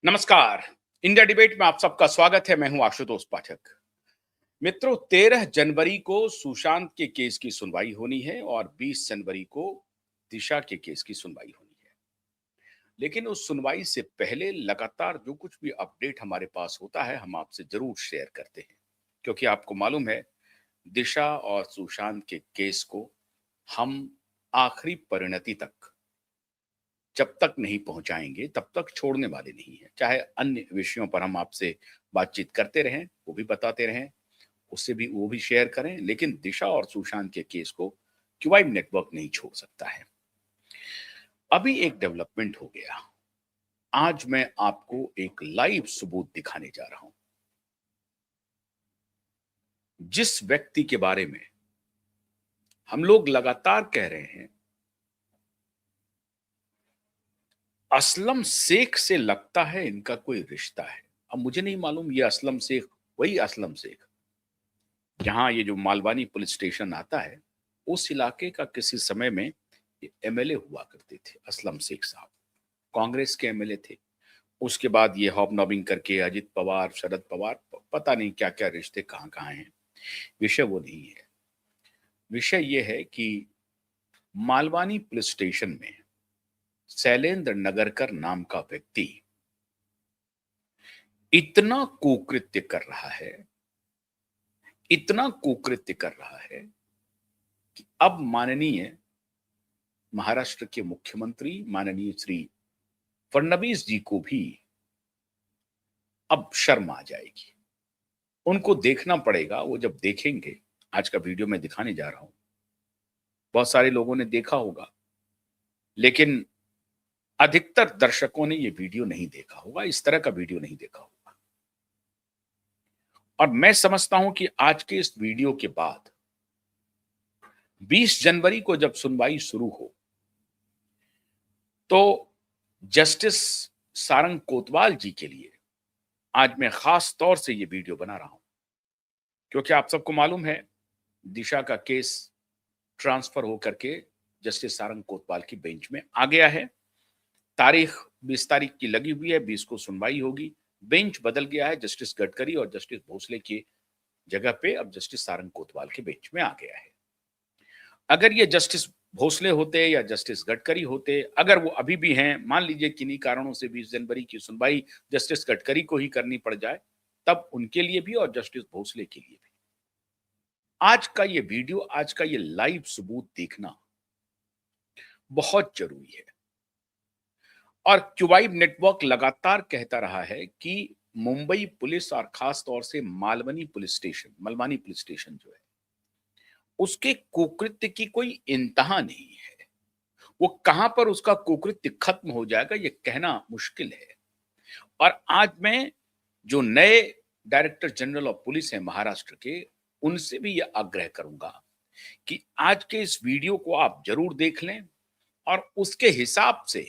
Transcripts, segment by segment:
नमस्कार। India debate में आप सबका स्वागत है। मैं हूं आशुतोष पाठक। मित्रों, 13 जनवरी को सुशांत के केस की सुनवाई होनी है और 20 जनवरी को दिशा के केस की सुनवाई होनी है। लेकिन उस सुनवाई से पहले लगातार जो कुछ भी अपडेट हमारे पास होता है, हम आपसे जरूर शेयर करते हैं, क्योंकि आपको मालूम है, दिशा और सुशांत के केस को हम आखिरी परिणति तक जब तक नहीं पहुंचाएंगे तब तक छोड़ने वाले नहीं है। चाहे अन्य विषयों पर हम आपसे बातचीत करते रहें, वो भी बताते रहें, उससे भी वो भी शेयर करें, लेकिन दिशा और सुशांत के केस को क्यूआईब नेटवर्क नहीं छोड़ सकता है। अभी एक डेवलपमेंट हो गया। आज मैं आपको एक लाइव सबूत दिखाने जा रहा हूं। जिस व्यक्ति के बारे में हम लोग लगातार कह रहे हैं, असलम शेख से लगता है इनका कोई रिश्ता है। अब मुझे नहीं मालूम ये असलम शेख वही असलम शेख जहां ये जो मालवानी पुलिस स्टेशन आता है, उस इलाके का किसी समय में ये एमएलए हुआ करते थे। असलम शेख साहब कांग्रेस के एमएलए थे। उसके बाद ये हॉबनॉबिंग करके अजित पवार, शरद पवार, पता नहीं क्या क्या रिश्ते कहाँ कहाँ हैं। विषय वो नहीं है। विषय ये है कि मालवानी पुलिस स्टेशन में शैलेंद्र नगरकर नाम का व्यक्ति इतना कुकृत्य कर रहा है, इतना कुकृत्य कर रहा है कि अब माननीय महाराष्ट्र के मुख्यमंत्री माननीय श्री फडणवीस जी को भी अब शर्म आ जाएगी। उनको देखना पड़ेगा। वो जब देखेंगे, आज का वीडियो मैं दिखाने जा रहा हूं, बहुत सारे लोगों ने देखा होगा, लेकिन अधिकतर दर्शकों ने ये वीडियो नहीं देखा होगा, इस तरह का वीडियो नहीं देखा होगा। और मैं समझता हूं कि आज के इस वीडियो के बाद 20 जनवरी को जब सुनवाई शुरू हो, तो जस्टिस सारंग कोतवाल जी के लिए आज मैं खास तौर से ये वीडियो बना रहा हूं, क्योंकि आप सबको मालूम है, दिशा का केस ट्रांसफर होकर के जस्टिस सारंग कोतवाल की बेंच में आ गया है। तारीख 20 तारीख की लगी हुई है, 20 को सुनवाई होगी। बेंच बदल गया है। जस्टिस गडकरी और जस्टिस भोसले की जगह पे अब जस्टिस सारंग कोतवाल के बेंच में आ गया है। अगर ये जस्टिस भोसले होते या जस्टिस गडकरी होते, अगर वो अभी भी हैं, मान लीजिए किन्हीं कारणों से 20 जनवरी की सुनवाई जस्टिस गडकरी को ही करनी पड़ जाए, तब उनके लिए भी और जस्टिस भोसले के लिए भी आज का ये वीडियो, आज का ये लाइव सबूत देखना बहुत जरूरी है। और क्यूबाइब नेटवर्क लगातार कहता रहा है कि मुंबई पुलिस और खास तौर से मलवानी पुलिस स्टेशन जो है, उसके कुकृत्य की कोई इंतहा नहीं है। वो कहां पर उसका कुकृत्य खत्म हो जाएगा, ये कहना मुश्किल है। और आज मैं जो नए डायरेक्टर जनरल ऑफ पुलिस हैं महाराष्ट्र के, उनसे भी यह आग्रह करूंगा कि आज के इस वीडियो को आप जरूर देख लें और उसके हिसाब से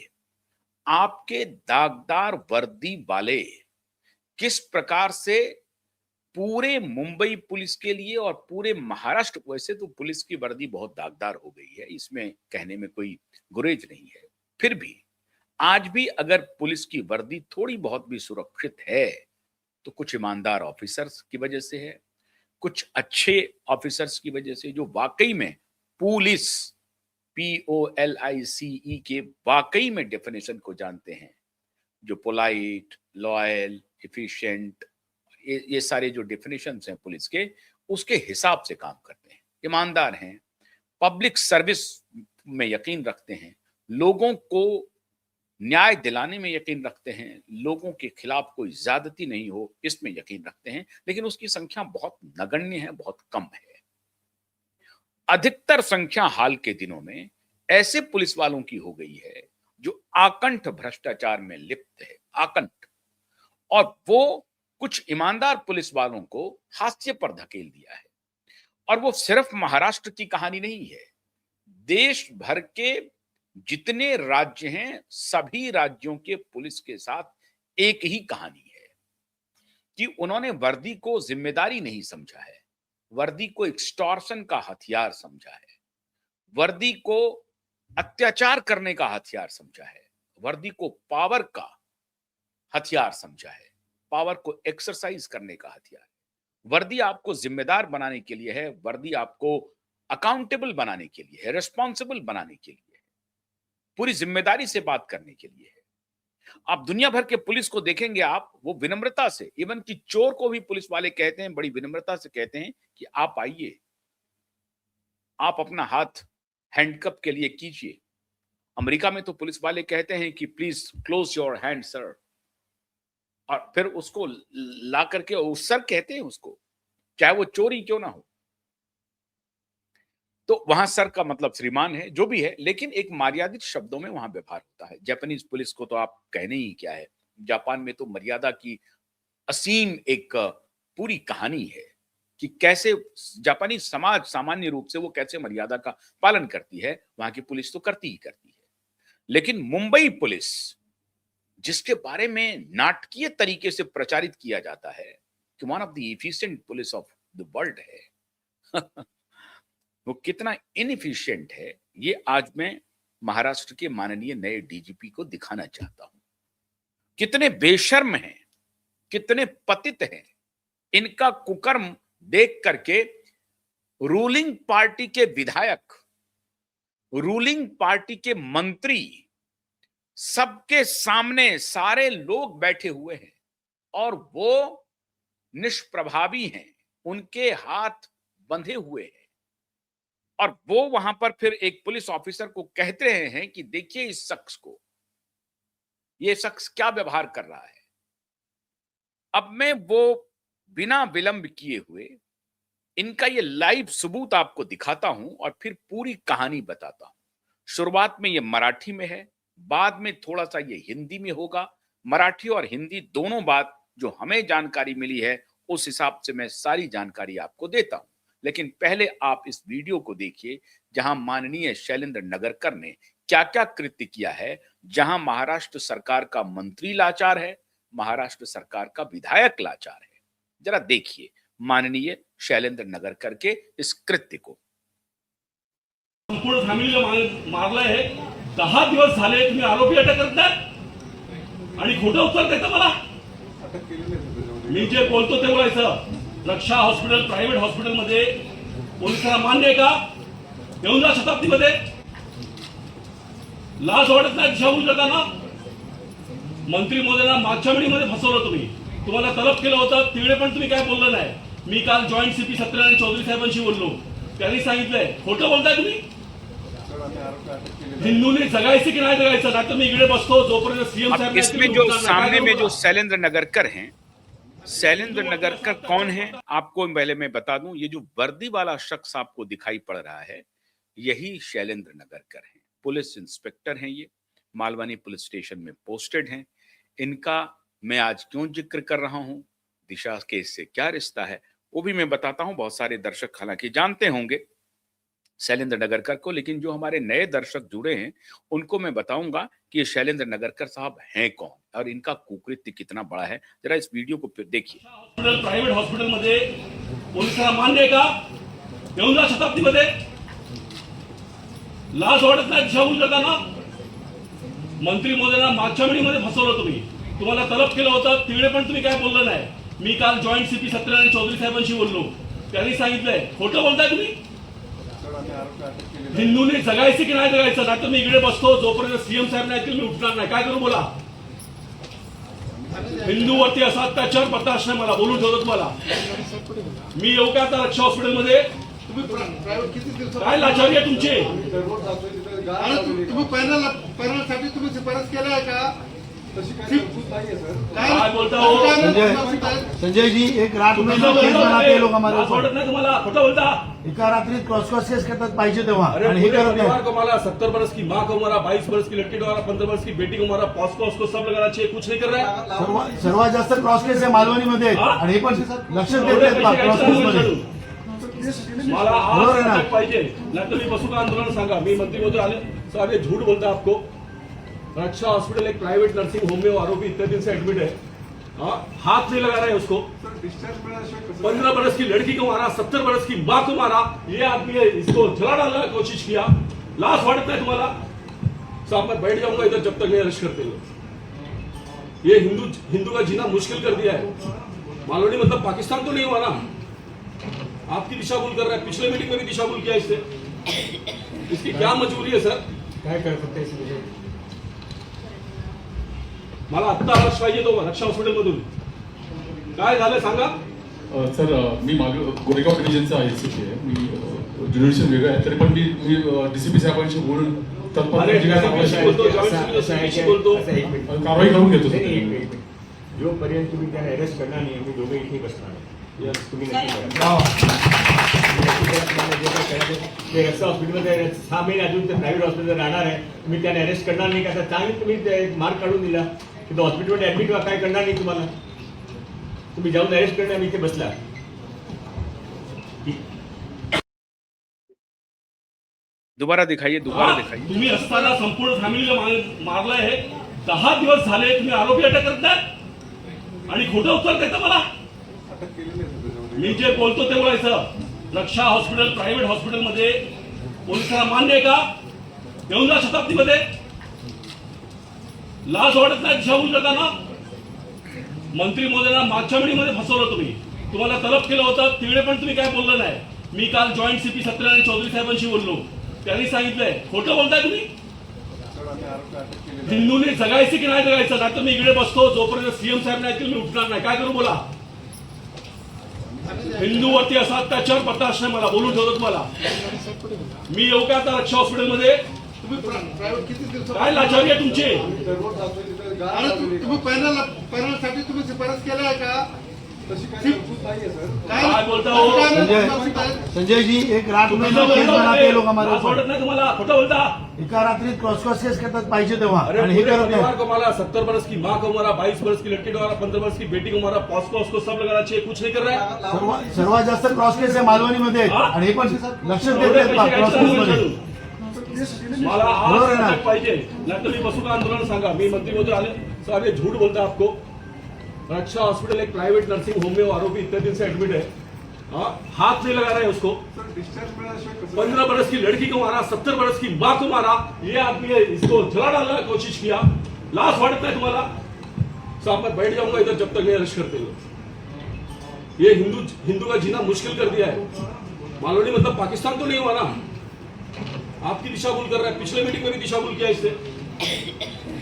आपके दागदार वर्दी वाले किस प्रकार से पूरे मुंबई पुलिस के लिए और पूरे महाराष्ट्र, वैसे तो पुलिस की वर्दी बहुत दागदार हो गई है, इसमें कहने में कोई गुरेज नहीं है, फिर भी आज भी अगर पुलिस की वर्दी थोड़ी बहुत भी सुरक्षित है, तो कुछ ईमानदार ऑफिसर्स की वजह से है, कुछ अच्छे ऑफिसर्स की वजह से, जो वाकई में पुलिस, POLICE के वाकई में डेफिनेशन को जानते हैं, जो पोलाइट, लॉयल, एफिशिएंट, ये सारे जो डेफिनेशंस हैं पुलिस के, उसके हिसाब से काम करते हैं, ईमानदार हैं, पब्लिक सर्विस में यकीन रखते हैं, लोगों को न्याय दिलाने में यकीन रखते हैं, लोगों के खिलाफ कोई ज्यादती नहीं हो इसमें यकीन रखते हैं, लेकिन उसकी संख्या बहुत नगण्य है, बहुत कम है। अधिकतर संख्या हाल के दिनों में ऐसे पुलिस वालों की हो गई है जो आकंठ भ्रष्टाचार में लिप्त है, आकंठ। और वो कुछ ईमानदार पुलिस वालों को हाशिए पर धकेल दिया है। और वो सिर्फ महाराष्ट्र की कहानी नहीं है, देश भर के जितने राज्य हैं, सभी राज्यों के पुलिस के साथ एक ही कहानी है कि उन्होंने वर्दी को जिम्मेदारी नहीं समझा है, वर्दी को एक्सटॉर्शन का हथियार समझा है, वर्दी को अत्याचार करने का हथियार समझा है, वर्दी को पावर का हथियार समझा है, पावर को एक्सरसाइज करने का हथियार है। वर्दी आपको जिम्मेदार बनाने के लिए है, वर्दी आपको अकाउंटेबल बनाने के लिए है, रिस्पॉन्सिबल बनाने के लिए है, पूरी जिम्मेदारी से बात करने के लिए है। आप दुनिया भर के पुलिस को देखेंगे, आप वो विनम्रता से, इवन कि चोर को भी पुलिस वाले कहते हैं, बड़ी विनम्रता से कहते हैं कि आप आइए, आप अपना हाथ हैंडकप के लिए कीजिए। अमेरिका में तो पुलिस वाले कहते हैं कि please close your hand sir, और फिर उसको ला करके उस सर कहते हैं उसको, चाहे वो चोरी क्यों ना हो। तो वहां सर का मतलब श्रीमान है, जो भी है, लेकिन एक मर्यादित शब्दों में वहां व्यवहार होता है। जापानीज पुलिस को तो आप कहने ही क्या है, जापान में तो मर्यादा की असीम एक पूरी कहानी है कि कैसे जापानी समाज सामान्य रूप से वो कैसे मर्यादा का पालन करती है, वहां की पुलिस तो करती ही करती है। लेकिन मुंबई पुलिस, जिसके बारे में नाटकीय तरीके से प्रचारित किया जाता है कि one of the efficient police of the world है वो कितना इनएफिशिएंट है, ये आज मैं महाराष्ट्र के माननीय नए डीजीपी को दिखाना चाहता हूं। कितने बेशर्म हैं, कितने पतित हैं। इनका कुकर्म देख करके रूलिंग पार्टी के विधायक, रूलिंग पार्टी के मंत्री, सबके सामने सारे लोग बैठे हुए हैं और वो निष्प्रभावी हैं, उनके हाथ बंधे हुए हैं, और वो वहां पर फिर एक पुलिस ऑफिसर को कहते रहे हैं कि देखिए इस शख्स को, ये शख्स क्या व्यवहार कर रहा है। अब मैं वो बिना विलंब किए हुए इनका ये लाइव सबूत आपको दिखाता हूं और फिर पूरी कहानी बताता हूं। शुरुआत में ये मराठी में है, बाद में थोड़ा सा ये हिंदी में होगा। मराठी और हिंदी दोनों बात जो हमें जानकारी मिली है उस हिसाब से मैं सारी जानकारी आपको देता हूं। लेकिन पहले आप इस वीडियो को देखिए जहां माननीय शैलेंद्र नगरकर ने क्या क्या कृत्य किया है, जहां महाराष्ट्र सरकार का मंत्री लाचार है, महाराष्ट्र सरकार का विधायक लाचार है। जरा देखिए माननीय शैलेंद्र नगरकर के इस कृत्य को। संपूर्ण फॅमिलीला मारलंय हे 10 दिवस झाले, तुम्ही आरोपी अटक करताय आणि खोटं उत्तर देता मला। मी जे बोलतो ते बोलायचं। रक्षा हॉस्पिटल प्रायव्हेट हॉस्पिटल मध्ये पोलिसांना मान्य आहे का येऊन जा शताब्दीमध्ये? लाज वाटत नाही दिशा बोलताना? मंत्री महोदयांना मागच्या वेळीमध्ये फसवलं तुम्ही, तुम्हाला तलब केलं होतं तिकडे पण तुम्ही काय बोललं नाही। मी काल जॉईंट सीपी सत्यनारायण चौधरी साहेबांशी बोललो, त्यांनी सांगितलंय खोटं बोलताय तुम्ही। हिंदूने जगायचं की नाही जगायचं, नाही तर मी इकडे बसतो जोपर्यंत सीएम साहेब। इसमें जो सामने में जो शैलेंद्र नगरकर हैं, शैलेंद्र नगरकर कौन है आपको पहले मैं बता दूं। ये जो वर्दी वाला शख्स आपको दिखाई पड़ रहा है यही शैलेंद्र नगरकर हैं। पुलिस इंस्पेक्टर हैं, ये मालवानी पुलिस स्टेशन में पोस्टेड हैं। इनका मैं आज क्यों जिक्र कर रहा हूं, दिशा के इससे क्या रिश्ता है वो भी मैं बताता हूं। बहुत सारे दर्शक हालांकि जानते होंगे शैलेंद्र नगरकर को, लेकिन जो हमारे नए दर्शक जुड़े हैं उनको मैं बताऊंगा कि ये शैलेंद्र नगरकर साहब हैं कौन और इनका कुकृत्य कितना बड़ा है। जरा इस वीडियो को फिर देखिए। हॉस्पिटल प्रायव्हेट हॉस्पिटल मध्ये पोलिसांना मान्य आहे का येऊन जा शताब्दीमध्ये? लाज वाटत नाही दिशा बोलताना? मंत्री महोदयांना मागच्या वेळीमध्ये फसवलं तुम्ही, तुम्हाला तलब केलं होतं तिकडे पण तुम्ही काय बोललं नाही। मी काल जॉईंट सीपी सत्यनारायण चौधरी साहेबांशी बोललो, त्यांनी सांगितलंय खोटं बोलताय तुम्ही। हिंदूने जगायचं की नाही जगायचं, नाही तर मी इकडे बसतो जोपर्यंत सीएम साहेब नाही मी उठणार नाही। काय करू बोला? हिंदूवरती असा अत्याचार बर्दाश्त नाही, मला बोलून ठेवतो तुम्हाला। मी येऊ का आता रक्षा हॉस्पिटल मध्ये? काय लाचारी आहे तुमची? तुम्ही पॅनलसाठी तुम्ही शिफारस केल्या आहे का? काय बोलता हो संजय जी? एक रात में केस बनाते हैं लोग हमारे ऊपर, नाही तुम्हाला खोटं बोलता। एका रात्रीत क्रॉस केस करतात पाहिजे तेव्हा, आणि हे करत नाही। को मारा, 70 बरस की माँ को मारा, 22 बरस की लड़की को मारा, 15 बरस की बेटी को मारा, पॉस्को उसको सब लगाना चाहिए, कुछ नहीं कर रहा है। सर्वात जास्त क्रॉस केस आहे मालवणी मध्ये, आणि हे पण लक्षात देत नाहीत क्रॉस केस मध्ये। मला आज अटक पाहिजे, नाही तर मी बसू का आंदोलन? सांगा। मी मंत्री महोदय आले साहब, ये झूठ बोलता आपको। रक्षा हॉस्पिटल एक प्राइवेट नर्सिंग होम में वो आरोपी इतने दिन से एडमिट है, हाथ नहीं लगा रहा है उसको। 15 बरस की लड़की को मारा, 70 बरस की माँ को मारा, ये आदमी है, इसको जला डालने की कोशिश किया। लाश वाटत है तुम्हाला? साहब मैं बैठ जाऊंगा इधर जब तक नहीं अरेस्ट करते हो। ये हिंदू हिंदू का जीना मुश्किल कर दिया है। मालवनी मतलब पाकिस्तान तो नहीं हुआ ना। आपकी दिशा भूल कर रहा है, पिछले मीटिंग में भी दिशा भूल किया इससे। इसकी क्या मजबूरी है सर? काय कर सकते हैं इसमें? मला आत्ता आवाज पाहिजे तो रक्षा हॉस्पिटल मधून काय झालं सांगा. सर मी मागे गोरेगाव डिव्हिजनचा आयसीपी आहे. मी ज्युडिशियल वेगळं आहे तरी पण मी डीसीपी साहेबांशी बोलून तत्पर अरे, जे काय DCP आवश्यक बोलतो, आहे joint secretary बोलतो. कारवाई करून घेतो सर. जोपर्यंत तुम्ही त्याला अरेस्ट करणार नाही आम्ही दोघे इथे बसणार आहे. Yes. तुम्ही नक्की करा. जे काय करायचं ते रस्ता हॉस्पिटलमध्ये 6 महिने अजून ते प्रायव्हेट हॉस्पिटल राहणार आहे. तुम्ही त्याने अरेस्ट करणार नाही का? तर चांगली तुम्ही ते मार्क काढून दिला की तो हॉस्पिटलमध्ये ऍडमिट काय करणार नाही तुम्हाला. तुम्ही जाऊन अरेस्ट करणार आम्ही इथे बसला. दोबारा दिखाइए, दोबारा हा? दिखाइए. तुम्ही असताना संपूर्ण फॅमिलीला मारलंय हे. 10 दिवस झाले तुम्ही आरोपी अटक करताय आणि खोटं उत्तर देता मला. मी जे बोलतो ते बोलायचं. रक्षा हॉस्पिटल प्रायव्हेट हॉस्पिटलमध्ये पोलिसांना मान्य आहे का? येऊन जा शताब्दीमध्ये. लाज वाटत नाही दिशाभूल करताना. मंत्री महोदयांना मागच्या मीटिंगमध्ये फसवलं तुम्ही. तुम्हाला तलब केलं होतं तिकडे पण तुम्ही काय बोललं नाही. मी काल जॉईंट सीपी सत्यनारायण चौधरी साहेबांशी बोललो. त्यांनी सांगितलंय खोटं बोलताय तुम्ही. हिंदूंनी जगायचं की नाही जगायचं? नाही तर मी इकडे बसतो जोपर्यंत सीएम साहेब नाही मी उठणार नाही. काय करू बोला. हिंदूवरती असा अत्याचार बर्दाश्त नाही मला. बोलून ठेवतो तुम्हाला. मी येऊ का आता रक्षा हॉस्पिटलमध्ये? काय लाचारी आहे तुमची? तुम्ही पॅनलसाठी तुम्ही शिफारस केल्या आहे का? काय बोलता हो? संजय जी, एक रात में जो केस बनाते हैं लोग हमारे लाज ऊपर, वाटत नाही तुम्हाला? खोटं बोलता. एका रात्रीत क्रॉस केस करतात पाहिजे तेव्हा अरे आणि हे पूरे करत परिवार नाही. को मारा. 70 बरस की माँ को मारा, 22 बरस की लड़की को मारा, 15 बरस की बेटी को मारा. पॉस्को उसको सब लगाना चाहिए. कुछ नहीं कर रहा है. सर्वात जास्त क्रॉस केस आहे मालवणीमध्ये हा? आणि हे पण लक्ष देत एवढे नाहीत पैसे क्रॉस घ्यायचे केस मध्ये. नाही. मला बरोबर आहे आज ना? अटक पाहिजे नाही तर मी बसू का आंदोलन सांगा. मी मंत्री महोदय आले सर, ये झूठ बोलता है आपको. रक्षा हॉस्पिटल एक प्राइवेट नर्सिंग होम में वो आरोपी इतने दिन से एडमिट है. हाँ? हाथ नहीं लगा रहा है उसको. 15 बरस की लड़की को मारा, 70 बरस की माँ को मारा. ये आदमी है, इसको जला डालने की कोशिश किया. लाश वाटत नहीं तुम्हाला? साहब मैं बैठ जाऊंगा इधर जब तक नहीं अरेस्ट करते लोग. ये हिंदू का जीना मुश्किल कर दिया है. मालवनी मतलब पाकिस्तान तो नहीं हुआ ना. आपकी दिशा भूल कर रहा है. पिछले मीटिंग में भी दिशा भूल किया इससे.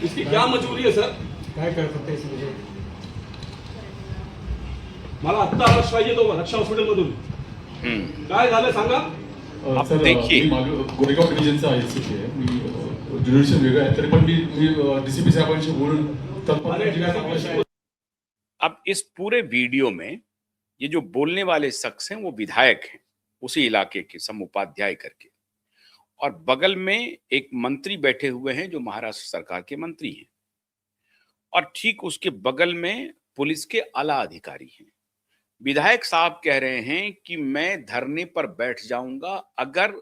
इसकी क्या मजबूरी है सर? काय कर सकते हैं इसमें? मला आत्ता आवाज पाहिजे तो रक्षा हॉस्पिटल मधून काय झालं सांगा. आप सर देखिए. मी मागे गोरेगाव डिव्हिजनचा आयसीपी आहे. मी ज्युडिशियल वेगळं आहे तरी पण मी डीसीपी साहेबांशी बोलून तत्पर जे काय आवश्यक आहे. अब इस पूरे वीडियो में ये जो बोलने वाले शख्स हैं वो विधायक हैं उसी इलाके के, समुपाध्याय करके, और बगल में एक मंत्री बैठे हुए हैं जो महाराष्ट्र सरकार के मंत्री हैं, और ठीक उसके बगल में पुलिस के आला अधिकारी हैं. विधायक साहब कह रहे हैं कि मैं धरने पर बैठ जाऊंगा अगर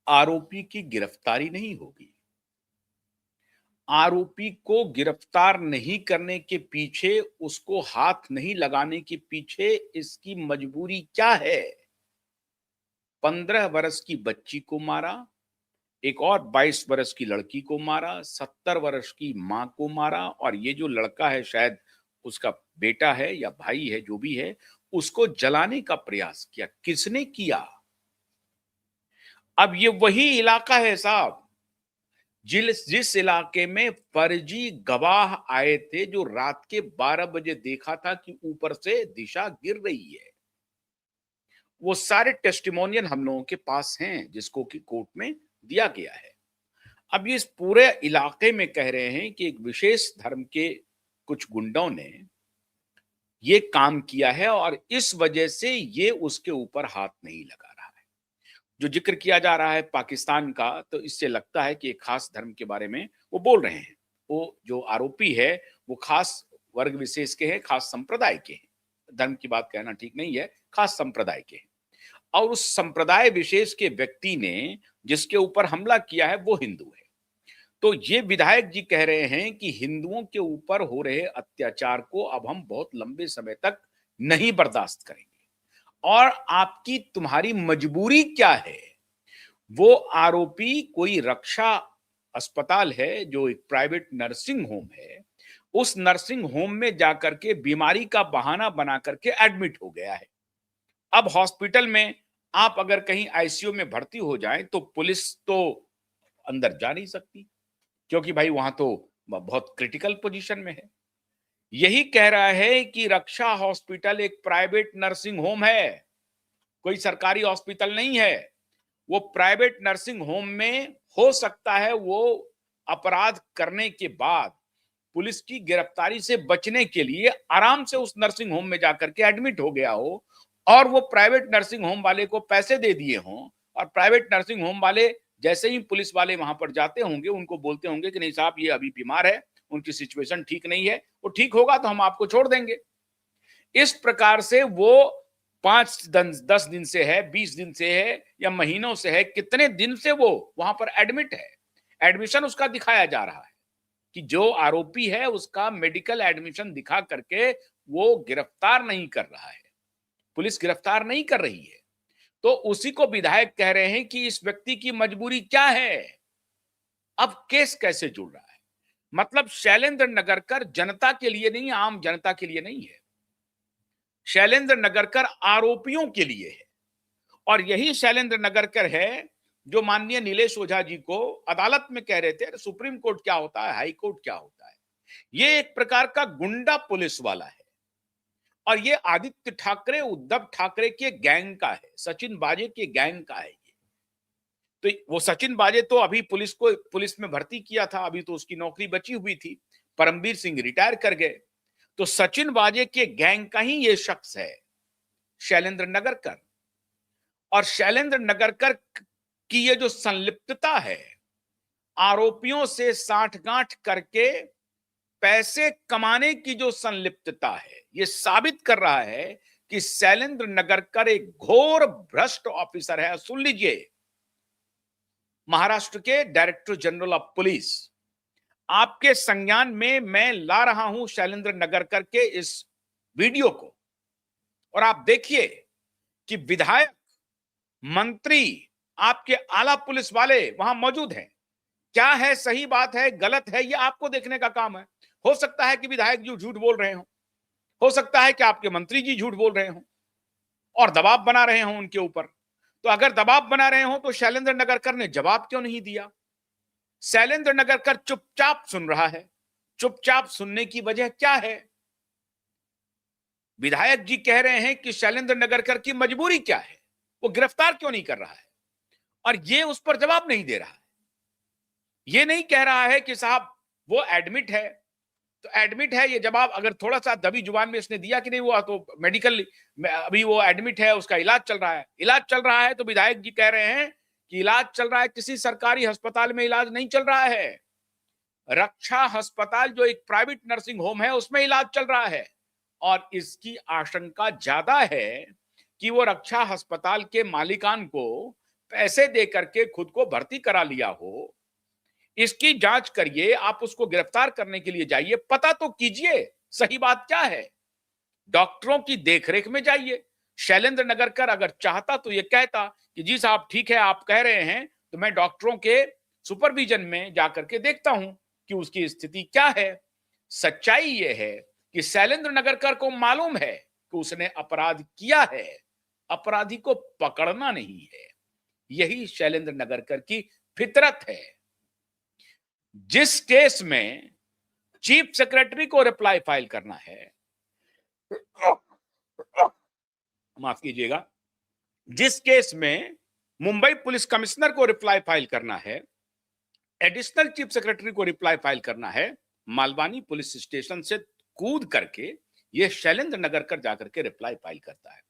आरोपी की गिरफ्तारी नहीं होगी. आरोपी को गिरफ्तार नहीं करने के पीछे, उसको हाथ नहीं लगाने के पीछे इसकी मजबूरी क्या है? 15 वर्ष की बच्ची को मारा, एक और 22 वर्ष की लड़की को मारा, 70 वर्ष की मां को मारा, और ये जो लड़का है शायद उसका बेटा है या भाई है, जो भी है, उसको जलाने का प्रयास किया. किसने किया? अब ये वही इलाका है साहब जिस इलाके में फर्जी गवाह आए थे जो रात के 12 बजे देखा था कि ऊपर से दिशा गिर रही है. वो सारे टेस्टिमोनियल हम लोगों के पास हैं जिसको कि कोर्ट में दिया गया है. अब ये इस पूरे इलाके में कह रहे हैं कि एक विशेष धर्म के कुछ गुंडों ने ये काम किया है और इस वजह से ये उसके ऊपर हाथ नहीं लगा रहा है. जो जिक्र किया जा रहा है पाकिस्तान का, तो इससे लगता है कि एक खास धर्म के बारे में वो बोल रहे हैं. वो जो आरोपी है वो खास वर्ग विशेष के हैं, खास संप्रदाय के हैं. धर्म की बात कहना ठीक नहीं है, खास संप्रदाय के हैं. और उस संप्रदाय विशेष के व्यक्ति ने जिसके ऊपर हमला किया है वो हिंदू है. तो ये विधायक जी कह रहे हैं कि हिंदुओं के ऊपर हो रहे अत्याचार को अब हम बहुत लंबे समय तक नहीं बर्दाश्त करेंगे. और आपकी तुम्हारी मजबूरी क्या है? वो आरोपी कोई रक्षा अस्पताल है जो एक प्राइवेट नर्सिंग होम है, उस नर्सिंग होम में जाकर के बीमारी का बहाना बना करके एडमिट हो गया है। अब हॉस्पिटल में आप अगर कहीं आईसीयू में भर्ती हो जाएं तो पुलिस तो अंदर जा नहीं सकती, क्योंकि भाई वहां तो बहुत क्रिटिकल पोजीशन में है। यही कह रहा है कि रक्षा हॉस्पिटल एक प्राइवेट नर्सिंग होम है, कोई सरकारी हॉस्पिटल नहीं है। वो प्राइवेट नर्सिंग होम में हो सकता है वो अपराध करने के बाद पुलिस की गिरफ्तारी से बचने के लिए आराम से उस नर्सिंग होम में जाकर के एडमिट हो गया हो, और वो प्राइवेट नर्सिंग होम वाले को पैसे दे दिए हों, और प्राइवेट नर्सिंग होम वाले जैसे ही पुलिस वाले वहां पर जाते होंगे उनको बोलते होंगे कि नहीं साहब ये अभी बीमार है, उनकी सिचुएशन ठीक नहीं है, वो ठीक होगा तो हम आपको छोड़ देंगे। इस प्रकार से वो 5-10 दिन से है, 20 दिन से है या महीनों से है, कितने दिन से वो वहां पर एडमिट है। एडमिशन उसका दिखाया जा रहा है कि जो आरोपी है उसका मेडिकल एडमिशन दिखा करके वो गिरफ्तार नहीं कर रहा है, पुलिस गिरफ्तार नहीं कर रही है। तो उसी को विधायक कह रहे हैं कि इस व्यक्ति की मजबूरी क्या है। अब केस कैसे जुड़ रहा है, मतलब शैलेंद्र नगरकर जनता के लिए नहीं, आम जनता के लिए नहीं है, शैलेंद्र नगरकर आरोपियों के लिए है। और यही शैलेंद्र नगरकर है जो माननीय नीलेश ओझा जी को अदालत में कह रहे थे सुप्रीम कोर्ट क्या होता है, हाई कोर्ट क्या होता है। ये एक प्रकार का गुंडा पुलिस वाला है, और ये आदित्य ठाकरे, उद्धव ठाकरे के गैंग का है, सचिन बाजे के गैंग का है ये। तो वो सचिन बाजे तो अभी पुलिस में भर्ती किया था, अभी तो उसकी नौकरी बची हुई थी, परमबीर सिंह रिटायर कर गए। तो सचिन बाजे के गैंग का ही ये शख्स है शैलेंद्र नगरकर। और शैलेंद्र नगरकर की ये जो संलिप्तता है, आरोपियों से साठगांठ करके पैसे कमाने की जो संलिप्तता है, ये साबित कर रहा है कि शैलेंद्र नगरकर एक घोर भ्रष्ट ऑफिसर है। सुन लीजिए, महाराष्ट्र के डायरेक्टर जनरल ऑफ पुलिस, आपके संज्ञान में मैं ला रहा हूं शैलेंद्र नगरकर के इस वीडियो को, और आप देखिए कि विधायक, मंत्री, आपके आला पुलिस वाले वहां मौजूद हैं। क्या है सही बात है, गलत है, ये आपको देखने का काम है। हो सकता है कि विधायक जी झूठ बोल रहे हो सकता है कि आपके मंत्री जी झूठ बोल रहे हो और दबाव बना रहे हो उनके ऊपर। तो अगर दबाव बना रहे हो तो शैलेंद्र नगरकर ने जवाब क्यों नहीं दिया? शैलेंद्र नगरकर चुपचाप सुन रहा है। चुपचाप सुनने की वजह क्या है? विधायक जी कह रहे हैं कि शैलेंद्र नगरकर की मजबूरी क्या है, वो गिरफ्तार क्यों नहीं कर रहा है, और ये उस पर जवाब नहीं दे रहा है। ये नहीं कह रहा है कि साहब वो एडमिट है, तो एडमिट है ये जवाब अगर थोड़ा सा दबी जुबान में इसने दिया कि नहीं वो तो मेडिकल अभी वो एडमिट है, उसका इलाज चल रहा है, इलाज चल रहा है, तो विधायक जी कह रहे हैं कि इलाज चल रहा है, किसी सरकारी अस्पताल में इलाज नहीं चल रहा है। रक्षा अस्पताल जो एक प्राइवेट नर्सिंग होम है उसमें इलाज चल रहा है, और इसकी आशंका ज्यादा है कि वो रक्षा अस्पताल के मालिकान को पैसे दे करके खुद को भर्ती करा लिया हो। इसकी जांच करिए, आप उसको गिरफ्तार करने के लिए जाइए, पता तो कीजिए सही बात क्या है। डॉक्टरों की देखरेख में जाइए। शैलेंद्र नगरकर अगर चाहता तो ये कहता कि जी साहब ठीक है, आप कह रहे हैं तो मैं डॉक्टरों के सुपरविजन में जाकर के देखता हूं कि उसकी स्थिति क्या है। सच्चाई ये है कि शैलेंद्र नगरकर को मालूम है कि उसने अपराध किया है, अपराधी को पकड़ना नहीं है। यही शैलेंद्र नगरकर की फितरत है। जिस केस में चीफ सेक्रेटरी को रिप्लाई फाइल करना है, माफ कीजिएगा, जिस केस में मुंबई पुलिस कमिश्नर को रिप्लाई फाइल करना है, एडिशनल चीफ सेक्रेटरी को रिप्लाई फाइल करना है, मालवानी पुलिस स्टेशन से कूद करके यह शैलेंद्र नगरकर जाकर के रिप्लाई फाइल करता है।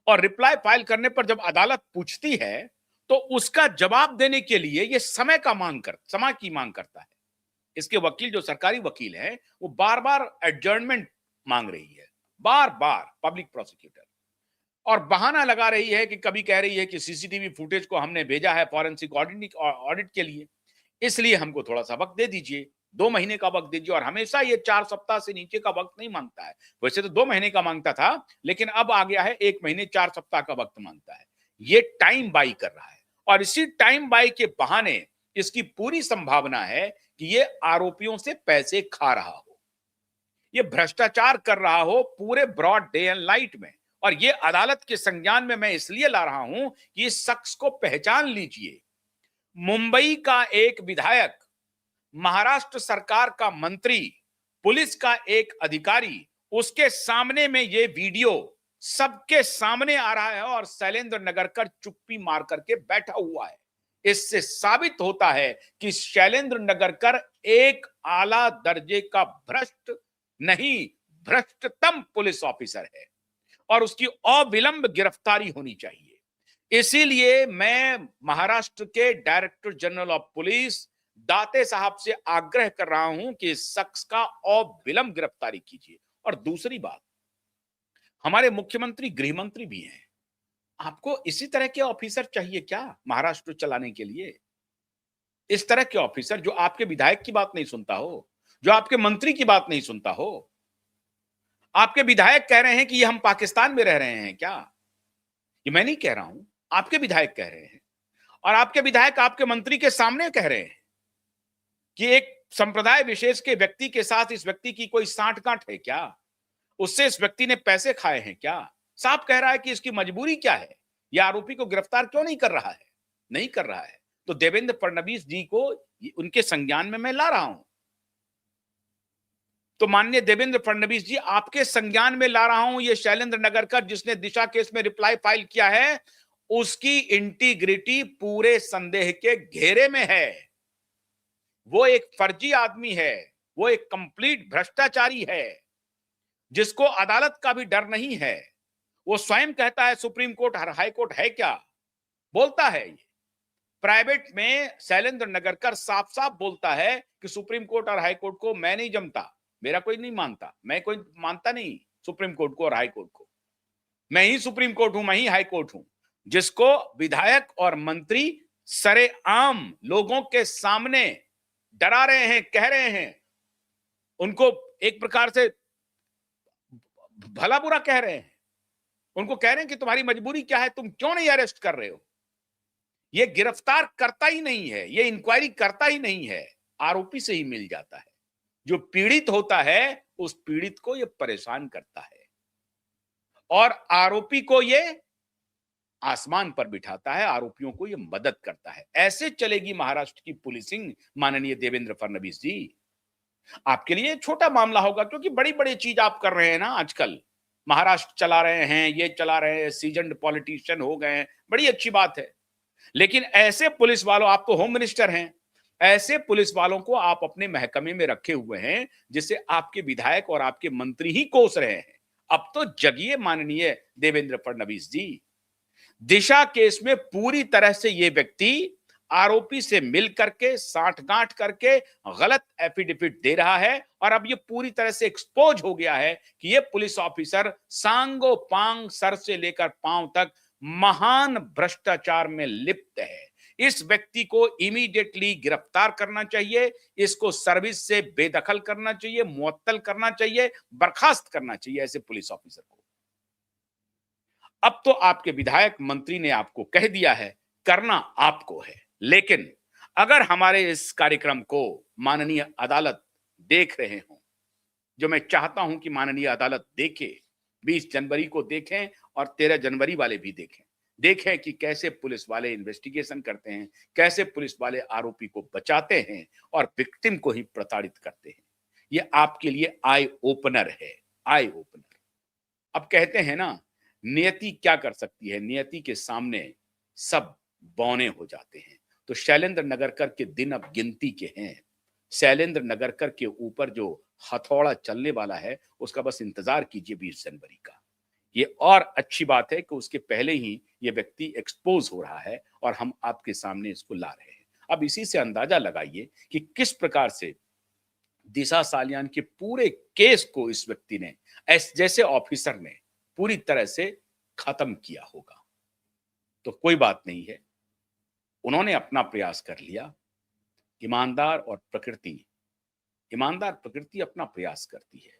और रिप्लाई फाइल करने पर जब अदालत पूछती है तो उसका जवाब देने के लिए यह समय की मांग करता है। इसके वकील जो सरकारी वकील है वो बार बार एडजर्नमेंट मांग रही है, बार बार पब्लिक प्रोसिक्यूटर, और बहाना लगा रही है कि कभी कह रही है कि सीसीटीवी फुटेज को हमने भेजा है फॉरेंसिक ऑडिट के लिए, इसलिए हमको थोड़ा सा वक्त दे दीजिए, 2 महीने का वक्त दीजिए। और हमेशा ये 4 सप्ताह से नीचे का वक्त नहीं मांगता है, वैसे तो 2 महीने का मांगता था, लेकिन अब आ गया है 1 महीने 4 सप्ताह का वक्त मांगता है। ये टाइम बाई कर रहा है, और इसी टाइम बाई के बहाने इसकी पूरी संभावना है कि ये आरोपियों से पैसे खा रहा हो। ये भ्रष्टाचार कर रहा हो पूरे ब्रॉड डे एंड लाइट में, और ये अदालत के संज्ञान में मैं इसलिए ला रहा हूं कि इस शख्स को पहचान लीजिए। मुंबई का एक विधायक, महाराष्ट्र सरकार का मंत्री, पुलिस का एक अधिकारी, उसके सामने में ये वीडियो सबके सामने आ रहा है और शैलेंद्र नगरकर चुप्पी मार करके बैठा हुआ है। इससे साबित होता है कि शैलेंद्र नगरकर एक आला दर्जे का भ्रष्ट नहीं, भ्रष्टतम पुलिस ऑफिसर है और उसकी अविलंब गिरफ्तारी होनी चाहिए। इसीलिए मैं महाराष्ट्र के डायरेक्टर जनरल ऑफ पुलिस दाते साहब से आग्रह कर रहा हूं कि इस शख्स का अविलंब गिरफ्तारी कीजिए। और दूसरी बात, हमारे मुख्यमंत्री गृह मंत्री भी हैं, आपको इसी तरह के ऑफिसर चाहिए क्या महाराष्ट्र चलाने के लिए? इस तरह के ऑफिसर जो आपके विधायक की बात नहीं सुनता हो, जो आपके मंत्री की बात नहीं सुनता हो। आपके विधायक कह रहे हैं कि ये हम पाकिस्तान में रह रहे हैं क्या? ये मैं नहीं कह रहा हूं, आपके विधायक कह रहे हैं। और आपके विधायक आपके मंत्री के सामने कह रहे हैं कि एक संप्रदाय विशेष के व्यक्ति के साथ इस व्यक्ति की कोई सांठगांठ है क्या? उससे इस व्यक्ति ने पैसे खाए हैं क्या? साफ कह रहा है कि इसकी मजबूरी क्या है, यह आरोपी को गिरफ्तार क्यों नहीं कर रहा है? नहीं कर रहा है तो देवेंद्र फडणवीस जी को उनके संज्ञान में मैं ला रहा हूं। तो माननीय देवेंद्र फडणवीस जी, आपके संज्ञान में ला रहा हूं, ये शैलेंद्र नगरकर जिसने दिशा केस में रिप्लाई फाइल किया है, उसकी इंटीग्रिटी पूरे संदेह के घेरे में है। वो एक फर्जी आदमी है, वो एक कंप्लीट भ्रष्टाचारी है जिसको अदालत का भी डर नहीं है। वो स्वयं कहता है सुप्रीम कोर्ट हाई कोर्ट है क्या, बोलता है। ये प्राइवेट में शैलेंद्र नगरकर साफ साफ बोलता है कि सुप्रीम कोर्ट और हाई कोर्ट को मैं नहीं जमता, मेरा कोई नहीं मानता, मैं कोई मानता नहीं सुप्रीम कोर्ट को और हाई कोर्ट को, मैं ही सुप्रीम कोर्ट हूं, मैं ही हाई कोर्ट हूं। जिसको विधायक और मंत्री सरेआम लोगों के सामने डरा रहे हैं, कह रहे हैं, उनको एक प्रकार से भला बुरा कह रहे हैं, उनको कह रहे हैं कि तुम्हारी मजबूरी क्या है, तुम क्यों नहीं अरेस्ट कर रहे हो। ये गिरफ्तार करता ही नहीं है, ये इंक्वायरी करता ही नहीं है, आरोपी से ही मिल जाता है। जो पीड़ित होता है उस पीड़ित को ये परेशान करता है और आरोपी को ये आसमान पर बिठाता है, आरोपियों को ये मदद करता है। ऐसे चलेगी महाराष्ट्र की पुलिसिंग माननीय देवेंद्र फडणवीस जी? आपके लिए छोटा मामला होगा क्योंकि बड़ी बड़ी चीज आप कर रहे हैं ना आजकल, महाराष्ट्र चला रहे हैं, ये चला रहे हैं, सीजन्ड पॉलिटिशियन हो गए हैं, बड़ी अच्छी बात है। लेकिन ऐसे पुलिस वालों, आप तो होम मिनिस्टर हैं, ऐसे पुलिस वालों को आप अपने महकमे में रखे हुए हैं जिसे आपके विधायक और आपके मंत्री ही कोस रहे हैं। अब तो जगिए माननीय देवेंद्र फडणवीस जी। दिशा केस में पूरी तरह से ये व्यक्ति आरोपी से मिल करके सांठगांठ करके गलत एफिडेविट दे रहा है और अब ये पूरी तरह से एक्सपोज हो गया है कि ये पुलिस ऑफिसर सांगो पांग सर से लेकर पांव तक महान भ्रष्टाचार में लिप्त है। इस व्यक्ति को इमीडिएटली गिरफ्तार करना चाहिए, इसको सर्विस से बेदखल करना चाहिए, मुअत्तल करना चाहिए, बर्खास्त करना चाहिए ऐसे पुलिस ऑफिसर को। अब तो आपके विधायक मंत्री ने आपको कह दिया है, करना आपको है। लेकिन अगर हमारे इस कार्यक्रम को माननीय अदालत देख रहे हो, जो मैं चाहता हूं कि माननीय अदालत देखे, 20 जनवरी को देखें और 13 जनवरी वाले भी देखें कि कैसे पुलिस वाले इन्वेस्टिगेशन करते हैं, कैसे पुलिस वाले आरोपी को बचाते हैं और विक्टिम को ही प्रताड़ित करते हैं। ये आपके लिए आई ओपनर है, आई ओपनर। अब कहते हैं ना, नियति क्या कर सकती है, नियति के सामने सब बौने हो जाते हैं। तो शैलेंद्र नगरकर के दिन अब गिनती के हैं। शैलेंद्र नगरकर के ऊपर जो हथौड़ा चलने वाला है उसका बस इंतजार कीजिए 20 जनवरी का। ये और अच्छी बात है कि उसके पहले ही ये व्यक्ति एक्सपोज हो रहा है और हम आपके सामने इसको ला रहे हैं। अब इसी से अंदाजा लगाइए कि किस प्रकार से दिशा सालियान के पूरे केस को इस व्यक्ति ने, जैसे ऑफिसर ने, पूरी तरह से खत्म किया होगा। तो कोई बात नहीं है, उन्होंने अपना प्रयास कर लिया। ईमानदार प्रकृति अपना प्रयास करती है।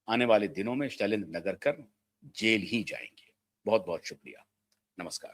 आने वाले दिनों में शैलेंद्र नगरकर जेल ही जाएंगे। बहुत बहुत शुक्रिया, नमस्कार।